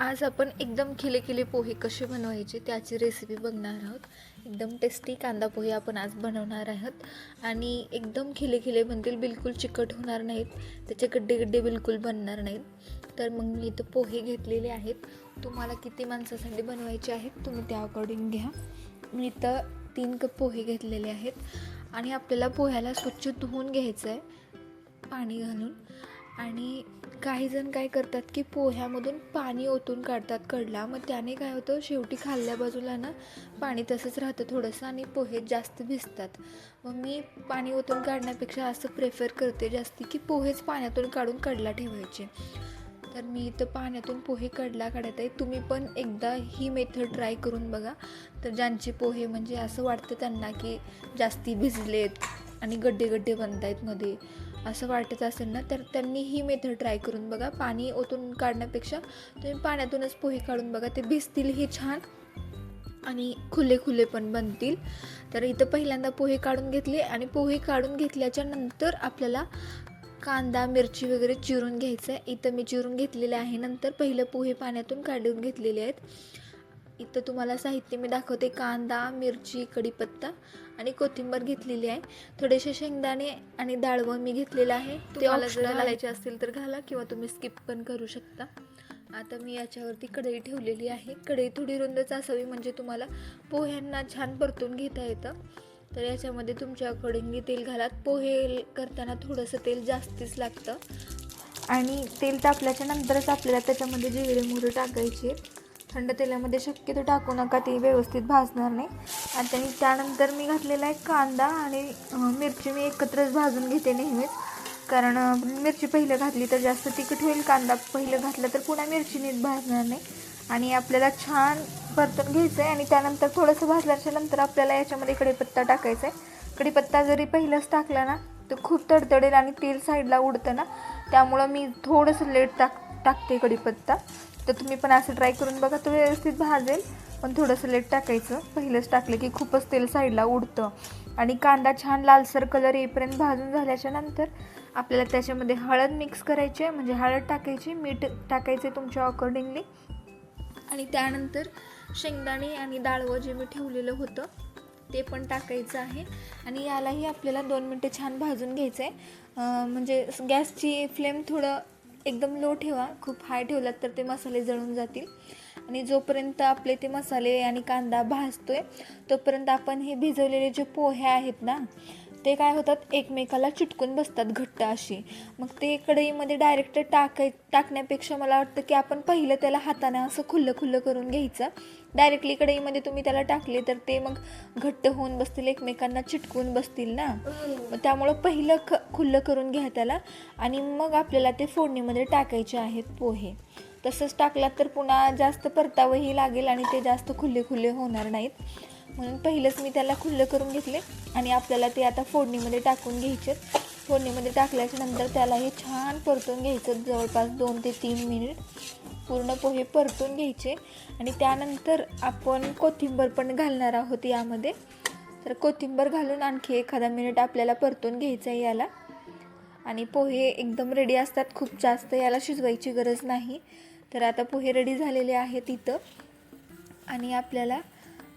आज आपण एकदम खिले पोहे कसे बनवायचे त्याची रेसिपी बघणार आहोत। एकदम टेस्टी कांदा पोहे आपण आज बनवणार आहोत आणि एकदम खिले बनतील, बिलकुल चिकट होणार नाहीत, त्याचे गड्डे बिलकुल बनणार नाहीत। तर मग मी इथं पोहे घेतलेले आहेत। तुम्हाला किती माणसासाठी बनवायचे आहेत तुम्ही त्या अकॉर्डिंग घ्या। मी इथं 3 कप पोहे घेतलेले आहेत आणि आपल्याला पोह्याला स्वच्छ धुवून घ्यायचं आहे पाणी घालून। आणि काही जण काय करतात की पोह्यामधून पाणी ओतून काढतात कडला, मग त्याने काय होतं शेवटी खाल्ल्या बाजूला ना पाणी तसंच राहतं थोडंसं आणि पोहे जास्त भिजतात। मग मी पाणी ओतून काढण्यापेक्षा असं प्रेफर करते जास्ती की पोहेच पाण्यातून काढून कडला ठेवायचे। तर मी इथं पाण्यातून पोहे कडला काढत आहे। तुम्ही पण एकदा ही मेथड ट्राय करून बघा। तर ज्यांचे पोहे म्हणजे असं वाटतं त्यांना की जास्ती भिजलेत आणि गड्डे बनत आहेत मध्ये असं वाटत असेल ना, तर त्यांनी ही मेथड ट्राय करून बघा। पाणी ओतून काढण्यापेक्षा तुम्ही पाण्यातूनच पोहे काढून बघा, ते भिजतील हे छान आणि खुले पण बनतील। तर इथं पहिल्यांदा पोहे काढून घेतले आणि पोहे काढून घेतल्याच्या नंतर आपल्याला कांदा मिरची वगैरे चिरून घ्यायचं आहे। इथं मी चिरून घेतलेले आहे। नंतर पहिलं पोहे पाण्यातून काढून घेतलेले आहेत। इथं तुम्हाला साहित्य मी दाखवते। कांदा मिरची कढीपत्ता आणि कोथिंबीर घेतलेली आहे। थोडेसे शेंगदाणे आणि डाळवं मी घेतलेलं आहे। तुम्हाला जर घालायचे असतील तर घाला किंवा तुम्ही स्किप पण करू शकता। आता मी याच्यावरती कढई ठेवलेली आहे। कढई थोडी रुंदच असावी म्हणजे तुम्हाला पोह्यांना छान परतून घेता येतं। तर याच्यामध्ये तुमच्या अकॉर्डिंगली तेल घाला। पोहे करताना थोडंसं तेल जास्तीच लागतं आणि तेल तापल्याच्या नंतरच आपल्याला त्याच्यामध्ये जिरे मोहरी टाकायचे। थंड तेलामध्ये शक्यतो टाकू नका, ते व्यवस्थित भाजणार नाही। आणि त्यानंतर मी घातलेला आहे कांदा आणि मिरची मी एकत्रच भाजून घेते नेहमीच, कारण मिरची पहिलं घातली तर जास्त तिखट होईल, कांदा पहिलं घातलं तर पुन्हा मिरची नीट भाजणार नाही। आणि आपल्याला छान परतून घ्यायचं आहे आणि त्यानंतर थोडंसं भाजल्याच्या नंतर आपल्याला याच्यामध्ये कढीपत्ता टाकायचा आहे। कढीपत्ता जरी पहिलंच टाकला ना तर खूप तडतडेल आणि तेल साईडला उडतं ना, त्यामुळं मी थोडंसं लेट टाकते कढीपत्ता। तर तुम्ही पण असं ट्राय करून बघा, तो व्यवस्थित भाजेल, पण थोडंसं लेट टाकायचं। पहिलंच टाकलं की खूपच तेल साईडला उडतं। आणि कांदा छान लालसर कलर येईपर्यंत भाजून झाल्याच्या नंतर आपल्याला त्याच्यामध्ये हळद मिक्स करायची आहे, म्हणजे हळद टाकायची, मीठ टाकायचे तुमच्या अकॉर्डिंगली। आणि त्यानंतर शेंगदाणे आणि डाळवं जे मी ठेवलेलं होतं ते पण टाकायचं आहे। आणि यालाही आपल्याला 2 मिनटं छान भाजून घ्यायचं आहे। म्हणजे गॅसची फ्लेम थोडं एकदम लो ठेवा, खूप हाय ठेवलात तर ते मसाले जळून जातील। आणि जोपर्यंत आपले ते मसाले आणि कांदा भाजतोय तोपर्यंत आपण हे भिजवलेले जे पोहे आहेत ना ते काय होतात एकमेकाला चिटकून बसतात घट्ट अशी। मग ते कढईमध्ये डायरेक्ट टाकण्यापेक्षा मला वाटतं की आपण पहिलं त्याला हाताने असं खुल्लं करून घ्यायचं। डायरेक्टली कढईमध्ये तुम्ही त्याला टाकले तर ते मग घट्ट होऊन बसतील, एकमेकांना चिटकून बसतील ना। मग त्यामुळं पहिलं खुल्लं करून घ्या त्याला आणि मग आपल्याला ते फोडणीमध्ये टाकायचे आहेत पोहे। तसंच टाकलात तर पुन्हा जास्त परतावंही लागेल आणि ते जास्त खुल्ले होणार नाहीत, म्हणून पहिलंच मी त्याला खुल्लं करून घेतले। आणि आपल्याला ते आता फोडणीमध्ये टाकून घ्यायचे। फोडणीमध्ये टाकल्याच्या नंतर त्याला हे छान परतून घ्यायचं, जवळपास 2 ते 3 मिनिट पूर्ण पोहे परतून घ्यायचे। आणि त्यानंतर आपण कोथिंबीर पण घालणार आहोत यामध्ये। तर कोथिंबीर घालून आणखी एखादा मिनिट आपल्याला परतून घ्यायचं आहे याला। आणि पोहे एकदम रेडी असतात, खूप जास्त याला शिजवायची गरज नाही। तर आता पोहे रेडी झालेले आहेत इथं आणि आपल्याला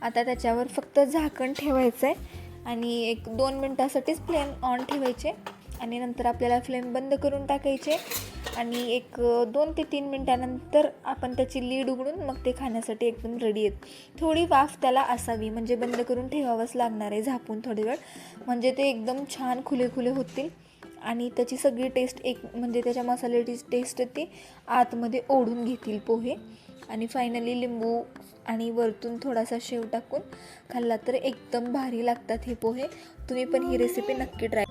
आता त्याच्यावर फक्त झाकण ठेवायचं आहे आणि 1-2 मिनटासाठीच फ्लेम ऑन ठेवायचे आणि नंतर आपल्याला फ्लेम बंद करून टाकायचे। आणि 2 ते 3 मिनटानंतर आपण त्याची लीड उघडून मग ते खाण्यासाठी एकदम रेडी आहेत। थोडी वाफ त्याला असावी, म्हणजे बंद करून ठेवावंच लागणार आहे झाकून थोडी वेळ, म्हणजे ते एकदम छान खुले होतील आणि त्याची सगळी टेस्ट म्हणजे त्याच्या मसाल्याची टेस्ट ती आतमध्ये ओढून घेतील पोहे। आणि फायनली लिंबू आणि वरतून थोडासा शेव टाकून खाल्ला तर एकदम भारी लागतात हे पोहे। तुम्ही पण ही रेसिपी नक्की ट्राय